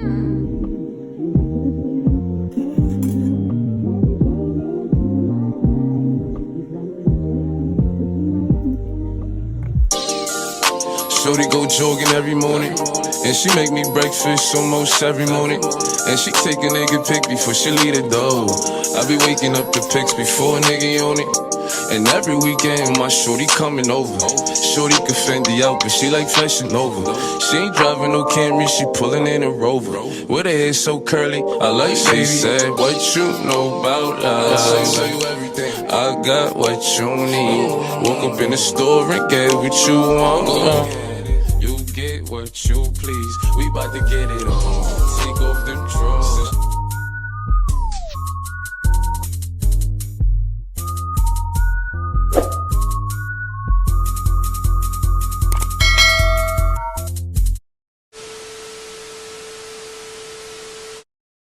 Shorty go jogging every morning, and she make me breakfast almost every morning. And she take a nigga pic before she leave the door. I be waking up the pics before a nigga on it. And every weekend my shorty coming over. Shorty can Fendi out, but she like Fashion Nova. She ain't driving no Camry, she pulling in a Rover. With her hair so curly, I like she said, what you know about us? I got what you need. Woke up in the store and get what you want. You get what you please. We bout to get it on. Take off them drawers.